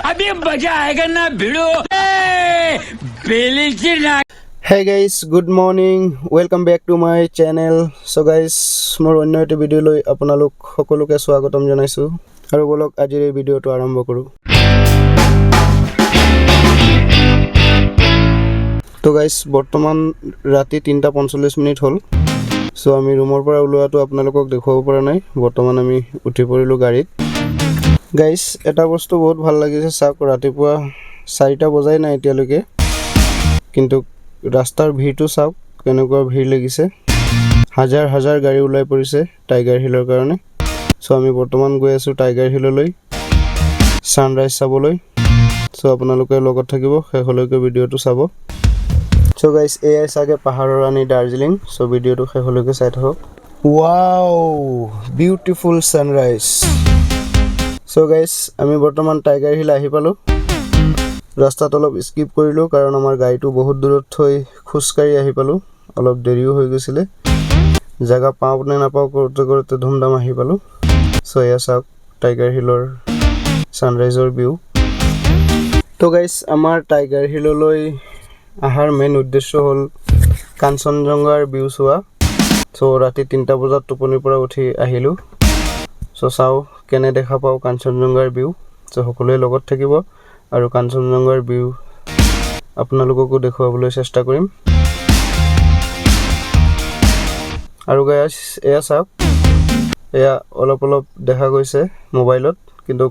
अभी मजा आएगा ना भिड़ो बेली ना। Hey guys, good morning. Welcome back to my channel. So guys, মোৰ অন্য এটা ভিডিও লৈ আপোনালোক সকলোকে স্বাগতম জনাইছো আৰু বলক আজিৰ এই ভিডিওটো আৰম্ভ কৰো। তো গাইস বৰ্তমান ৰাতি 3:45 হ'ল। সো আমি ৰুমৰ পৰা ওলোৱাটো আপোনালোকক দেখুৱাব পৰা নাই। বৰ্তমান আমি উঠি পৰিলো গাড়ীত। গাইস এটা বস্তু বহুত ভাল লাগিছে, চাওক ৰাতিপুৱা 4টা বজাই নাই এতিয়ালৈকে, কিন্তু ৰাস্তাৰ ভিৰটো চাওক কেনেকুৱা ভিৰ লাগিছে। হাজাৰ হাজাৰ গাড়ী ওলাই পৰিছে টাইগাৰ হিলৰ কাৰণে। সো আমি বৰ্তমান গৈ আছো টাইগাৰ হিললৈ সানৰাইজ চাবলৈ। সো আপোনালোকে লগত থাকিব, শেষলৈকে ভিডিওটো চাব। সো গাইস এয়াই চাগে পাহাৰৰ ৰাণী দাৰ্জিলিং। সো ভিডিওটো শেষলৈকে চাই থাকক। Wow beautiful sunrise. So guys আমি বৰ্তমান টাইগাৰ হিল আহি পালো। ৰাস্তাত অলপ স্কিপ কৰিলো কাৰণ আমাৰ গাড়ীটো বহুত দূৰত থৈ খুচকাৰি আহি পালো, অলপ দেৰিও হৈ গৈছিলে। জায়গা পাও নে নাপাও কৰতে কৰতে ধুমধাম আহি পালো। সো এয়া চাওক টাইগাৰ হিলৰ সানৰাইজৰ ভিউ। তো গাইস আমাৰ টাইগাৰ হিললৈ আহাৰ মেইন উদ্দেশ্য হ'ল কাঞ্চনজংঘাৰ ভিউ চোৱা। সো ৰাতি 3টা বজাত টোপনিৰ পৰা উঠি আহিলো। সো চাও কেনে দেখা পাও কাঞ্চনজংঘাৰ ভিউ। সো সকলোৱে লগত থাকিব আৰু কাঞ্চনজংঘাৰ ভিউ আপোনালোককো দেখুৱাবলৈ চেষ্টা কৰিম। আৰু গাইস এয়া চাওক, এয়া অলপ অলপ দেখা গৈছে মোবাইলত, কিন্তু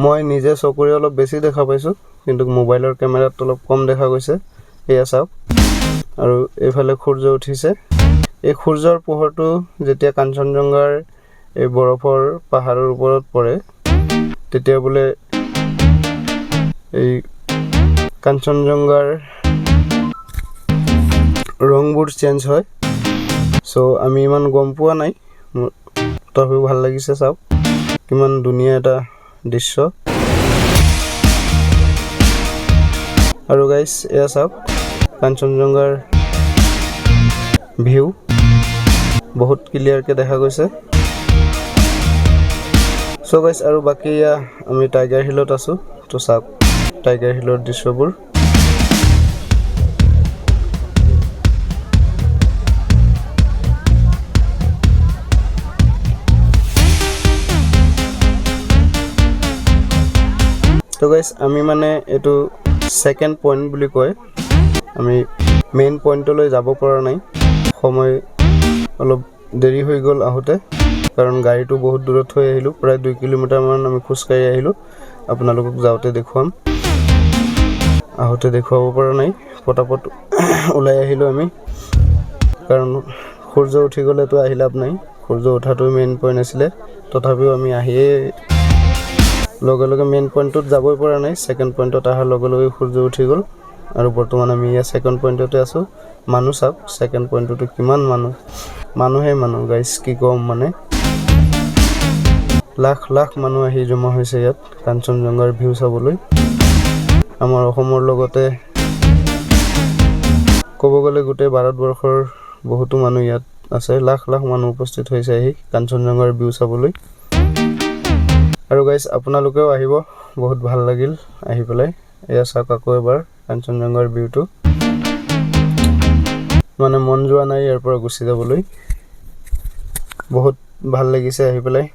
মই নিজে চকুৰে অলপ বেছি দেখা পাইছো, কিন্তু মোবাইলৰ কেমেৰাত অলপ কম দেখা গৈছে। এয়া চাওক আৰু এইফালে সূৰ্য উঠিছে। এই সূৰ্যৰ পোহৰটো যেতিয়া কাঞ্চনজংঘাৰ এই বৰফৰ পাহাৰৰ ওপৰত পৰে তেতিয়া বোলে এই কাঞ্চনজংঘাৰ ৰংবোৰ চেঞ্জ হয়। সো আমি ইমান গম পোৱা নাই, তথাপিও ভাল লাগিছে। চাওক কিমান ধুনীয়া এটা দৃশ্য। আৰু গাইস এয়া চাওক কাঞ্চনজংঘাৰ ভিউ বহুত ক্লিয়াৰকে দেখা গৈছে। সো গাইস আৰু বাকি এয়া আমি টাইগাৰ হিলত আছো। তো চাওক টাইগাৰ হিলৰ দৃশ্যবোৰ। তো গাইস আমি মানে এটো সেকেন্ড পইণ্ট বুলি কয়। আমি মেইন পইণ্টলৈ যাব পৰা নাই, সময় অলপ দেৰি হৈ গ'ল আহোতে, কাৰণ গাড়ীটো বহুত দূৰত থৈ আহিলো। প্ৰায় 2 কিলোমিটাৰ মান আমি খুচকাৰি আহিলো। আপোনালোকক যাওঁতে দেখুৱাম, আহোতে দেখুৱাব পৰা নাই। পটাপট ওলাই আহিলো আমি, কাৰণ সূৰ্য উঠি গ'লেতো আহি লাভ নাই। সূৰ্য উঠাটো মেইন পইণ্ট আছিলে, তথাপিও আমি আহিয়ে লগে লগে মেইন পইণ্টত যাবই পৰা নাই। সেকেন্ড পইণ্টত আহাৰ লগে লগে সূৰ্য উঠি গ'ল আৰু বৰ্তমান আমি ইয়া সেকেন্ড পইণ্টতে আছো। মানুহ চাওক সেকেন্ড পইণ্টটো কিমান মানুহে মানুহ গাইস, কি কম মানে লাখ লাখ মানুহ আহি জমা হৈছে ইয়াত কাঞ্চনজংঘাৰ ভিউ চাবলৈ। আমাৰ অসমৰ লগতে ক'ব গ'লে গোটেই ভাৰতবৰ্ষৰ বহুতো মানুহ ইয়াত আছে। লাখ লাখ মানুহ উপস্থিত হৈছে আহি কাঞ্চনজংঘাৰ ভিউ চাবলৈ। আৰু গাইস আপোনালোকেও আহিব, বহুত ভাল লাগিল আহি পেলাই। এয়া চাওক আকৌ এবাৰ কাঞ্চনজংঘাৰ ভিউটো, মানে মন যোৱা নাই ইয়াৰ পৰা গুচি যাবলৈ। বহুত ভাল লাগিছে আহি পেলাই।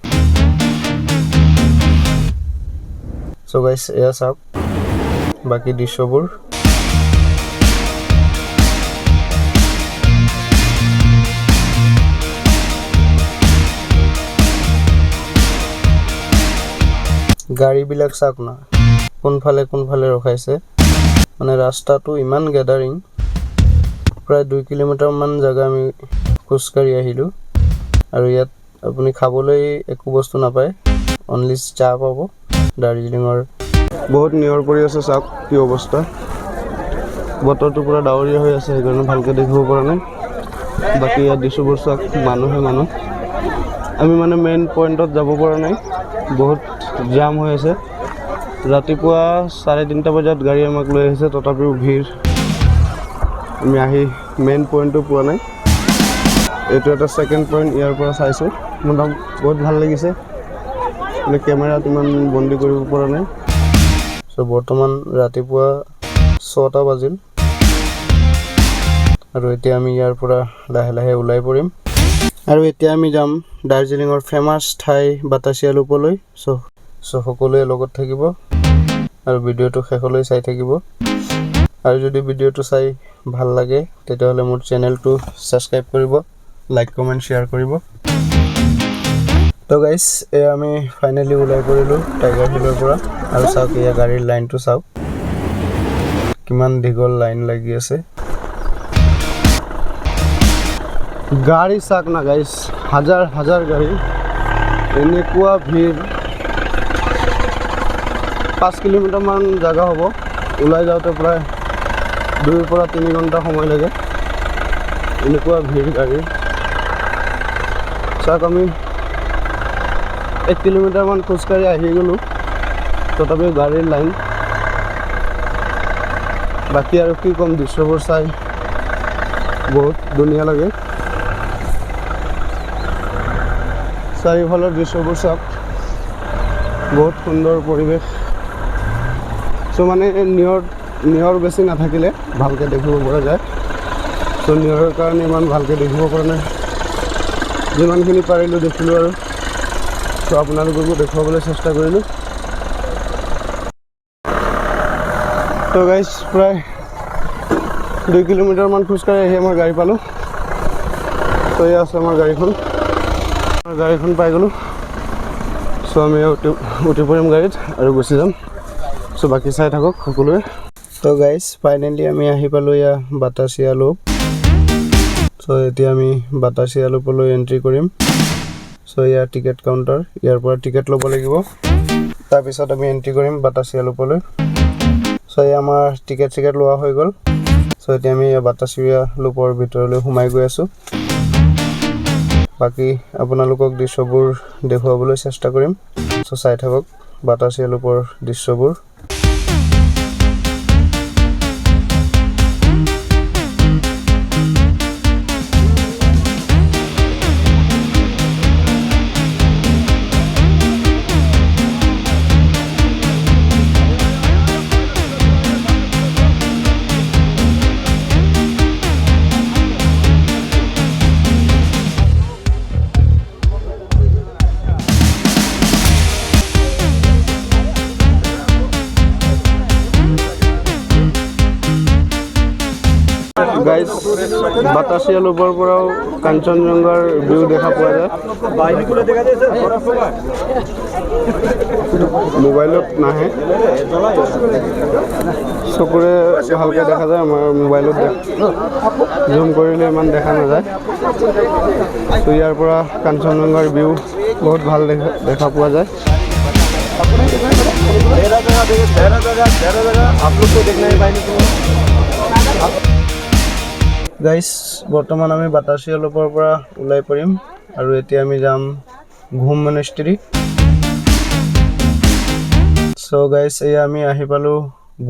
সো গাইস এয়া চাওক বাকি দৃশ্যবোৰ। গাড়ীবিলাক চাওক না কোনফালে ৰখাইছে, মানে ৰাস্তাটো ইমান গেদাৰিং। প্ৰায় 2 কিলোমিটাৰ মান জাগা আমি খুচকাৰি আহিলো আৰু ইয়াত আপুনি খাবলৈ একো বস্তু নাপায়, অনলি চাহ পাব। দাৰ্জিলিঙৰ বহুত নিয়ৰ পৰি আছে, চাওক কি অৱস্থা। বতৰটো পুৰা ডাৱৰীয়া হৈ আছে, সেইকাৰণে ভালকে দেখিব পৰা নাই। বাকি ইয়াত দৃশ্যবোৰ চাওক, মানুহে মানুহ। আমি মানে মেইন পইণ্টত যাব পৰা নাই, বহুত জাম হৈ আছে। ৰাতিপুৱা 3:30 বজাত গাড়ী আমাক লৈ আহিছে, তথাপিও ভিৰ। আমি আহি মেইন পইণ্টটো পোৱা নাই। এইটো এটা সেকেন্ড পইণ্ট, ইয়াৰ পৰা চাইছো মোৰ বহুত ভাল লাগিছে। কেমেৰাত ইমান বন্দী কৰিব পৰা নাই। চ' বৰ্তমান ৰাতিপুৱা 6টা বাজিল আৰু এতিয়া আমি ইয়াৰ পৰা লাহে লাহে ওলাই পৰিম আৰু এতিয়া আমি যাম দাৰ্জিলিঙৰ ফেমাছ ঠাই বাতাসিয়া লুপলৈ চ' সকলোৱে লগত থাকিব আৰু ভিডিঅ'টো শেষলৈ চাই থাকিব আৰু যদি ভিডিঅ'টো চাই ভাল লাগে তেতিয়াহ'লে মোৰ চেনেলটো ছাবস্ক্ৰাইব কৰিব লাইক কমেণ্ট শ্বেয়াৰ কৰিব তো গাইজ আমি ফাইনেলি ওলাই পৰিলোঁ টাইগাৰ হিলৰ পৰা আৰু চাওক এয়া গাড়ীৰ লাইনটো চাওক কিমান দীঘল লাইন লাগি আছে গাড়ী চাওক না গাইজ হাজাৰ হাজাৰ গাড়ী এনেকুৱা ভিৰ 5 কিলোমিটাৰমান জাগা হ'ব ওলাই যাওঁতে প্ৰায় 2 পৰা 3 ঘণ্টা সময় লাগে এনেকুৱা ভিৰ গাড়ীৰ চাওক আমি 1 কিলোমিটাৰমান খোজকাঢ়ি আহি গ'লোঁ তথাপিও গাড়ীৰ লাইন বাকী আৰু কি ক'ম দৃশ্যবোৰ চাই বহুত ধুনীয়া লাগে চাৰিওফালৰ দৃশ্যবোৰ চাওক বহুত সুন্দৰ পৰিৱেশ চ' মানে নিয়ৰ বেছি নাথাকিলে ভালকৈ দেখিব পৰা যায় চ' নিয়ৰৰ কাৰণে ইমান ভালকৈ দেখিব পৰা নাই যিমানখিনি পাৰিলোঁ দেখিলোঁ আৰু চ' আপোনালোককো দেখুৱাবলৈ চেষ্টা কৰিলোঁ তো গাইজ প্ৰায় 2 কিলোমিটাৰমান খোজকাঢ়ি আহি আমাৰ গাড়ী পালোঁ তো এয়া আছে আমাৰ গাড়ীখন পাই গ'লোঁ চ' আমি উঠি পৰিম গাড়ীত আৰু গুচি যাম চ' বাকী চাই থাকক সকলোৱে তো গাইজ ফাইনেলি আমি আহি পালোঁ এয়া বাতাসিয়া লুপ চ' এতিয়া আমি বাতাসিয়া লুপলৈ এণ্ট্ৰি কৰিম চ' এয়া টিকেট কাউণ্টাৰ ইয়াৰ পৰা টিকেট ল'ব লাগিব তাৰপিছত আমি এণ্ট্ৰি কৰিম বাতাসিয়া লুপলৈ চ' এয়া আমাৰ টিকেট লোৱা হৈ গ'ল চ' এতিয়া আমি বাতাসিয়া লুপৰ ভিতৰলৈ সোমাই গৈ আছোঁ বাকী আপোনালোকক দৃশ্যবোৰ দেখুৱাবলৈ চেষ্টা কৰিম চ' চাই থাকক বাতাসিয়া লুপৰ দৃশ্যবোৰ গাইজ বাতাসিয়া লুপৰ পৰাও কাঞ্চনজংঘাৰ ভিউ দেখা পোৱা যায় মোবাইলত নাহে চকুৰে ভালকৈ দেখা যায় আমাৰ মোবাইলত জুম কৰিলে ইমান দেখা নাযায় ত' ইয়াৰ পৰা কাঞ্চনজংঘাৰ ভিউ বহুত ভাল দেখা পোৱা যায় গাইজ বৰ্তমান আমি বাতাসিয়া লুপৰ পৰা ওলাই পৰিম আৰু এতিয়া আমি যাম ঘুম মনেষ্ট্ৰী চ' গাইজ এয়া আমি আহি পালোঁ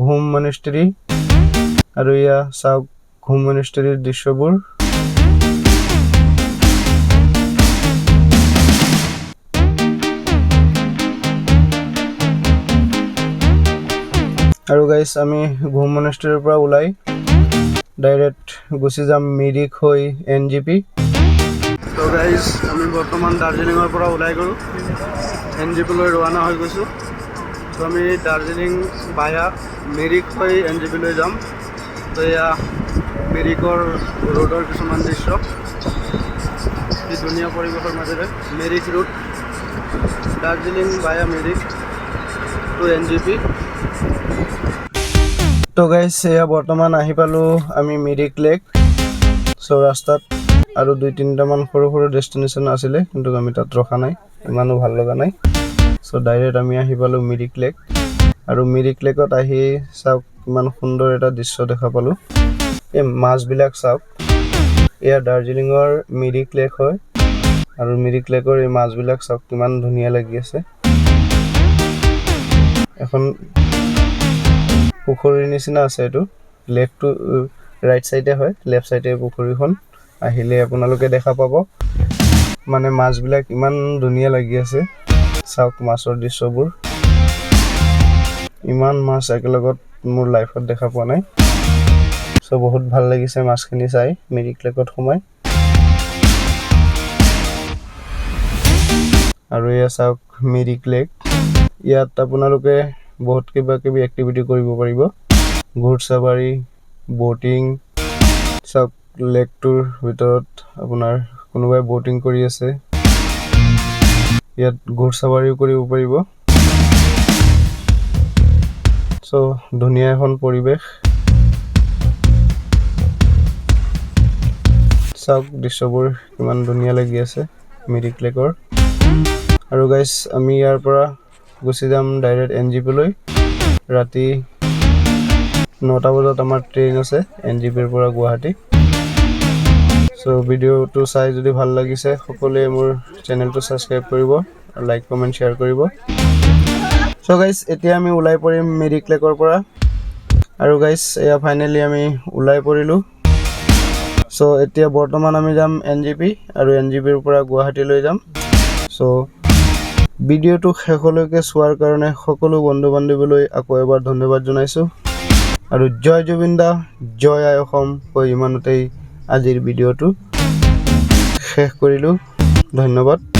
ঘুম মনেষ্ট্ৰী আৰু এয়া চাওক ঘুম মনেষ্ট্ৰীৰ দৃশ্যবোৰ আৰু গাইজ আমি ঘুম মনেষ্ট্ৰীৰ পৰা ওলাই ডাইৰেক্ট গুচি যাম মিৰিক হৈ NGP তো গাইজ আমি বৰ্তমান দাৰ্জিলিঙৰ পৰা ওলাই গ'লোঁ NGP লৈ ৰৱানা হৈ গৈছোঁ তো আমি দাৰ্জিলিং বায়া মিৰিক হৈ NGP লৈ যাম তো এয়া মিৰিকৰ ৰোডৰ কিছুমান দৃশ্য কি ধুনীয়া পৰিৱেশৰ মাজেৰে মিৰিক ৰোড দাৰ্জিলিং বায়া মিৰিক টু NGP তো গাইজ এয়া বৰ্তমান আহি পালোঁ আমি মিৰিক লেক চ' ৰাস্তাত আৰু 2-3টামান সৰু সৰু ডেষ্টিনেশ্যন আছিলে কিন্তু আমি তাত ৰখা নাই ইমানো ভাল লগা নাই চ' ডাইৰেক্ট আমি আহি পালোঁ মিৰিক লেক আৰু মিৰিক লেকত আহি চাওক কিমান সুন্দৰ এটা দৃশ্য দেখা পালোঁ এই মাছবিলাক চাওক এয়া দাৰ্জিলিঙৰ মিৰিক লেক হয় আৰু মিৰিক লেকৰ এই মাছবিলাক চাওক কিমান ধুনীয়া লাগি আছে এখন পুখুৰীৰ নিচিনা আছে এইটো লেকটো ৰাইট সাইডে হয় লেফট সাইডে পুখুৰীখন আহিলে আপোনালোকে দেখা পাব মানে মাছবিলাক ইমান ধুনীয়া লাগি আছে চাওক মাছৰ দৃশ্যবোৰ ইমান মাছ একেলগত মোৰ লাইফত দেখা পোৱা নাই সো বহুত ভাল লাগিছে মাছখিনি চাই মিৰিক লেকত সোমাই আৰু এয়া চাওক মিৰিক লেক ইয়াত আপোনালোকে বহুত কিবা কিবি এক্টিভিটি কৰিব পাৰিব ঘোৰসাৱাৰী বোটিং সব লেকটোৰ ভিতৰত আপোনাৰ কোনোবাই বোটিং কৰি আছে ইয়াত ঘোৰসাৱাৰীও কৰিব পাৰিব সো ধুনীয়া এখন পৰিবেশ সব দৃশ্যবোৰ কিমান ধুনীয়া লাগি আছে মিৰিক লেকৰ আৰু গাইস আমি ইয়াৰ পৰা গুচি যাম ডাইৰেক্ট এনজিপি লৈ ৰাতি 9টা বজাত আমাৰ ট্ৰেইন আছে এনজিপিৰ পৰা গুৱাহাটী সো ভিডিওটো চাই যদি ভাল লাগিছে সকলোৱে মোৰ চেনেলটো সাবস্ক্ৰাইব কৰিব আৰু লাইক কমেন্ট শেয়াৰ কৰিব সো গাইস এতিয়া আমি উলাই পৰিম মিৰিক লেকৰ পৰা আৰু গাইস এয়া ফাইনালি আমি উলাই পৰিলো সো এতিয়া বৰ্তমান আমি যাম এনজিপি আৰু এনজিপিৰ পৰা গুৱাহাটী লৈ যাম সো ভিডিওটো শেষলৈকে চোৱাৰ কাৰণে সকলো বন্ধু বান্ধৱীলৈ আকৌ এবাৰ ধন্যবাদ জনাইছো আৰু জয় জুবিনদা জয় আই অসম কৈ ইমানতেই আজিৰ ভিডিওটো শেষ কৰিলো ধন্যবাদ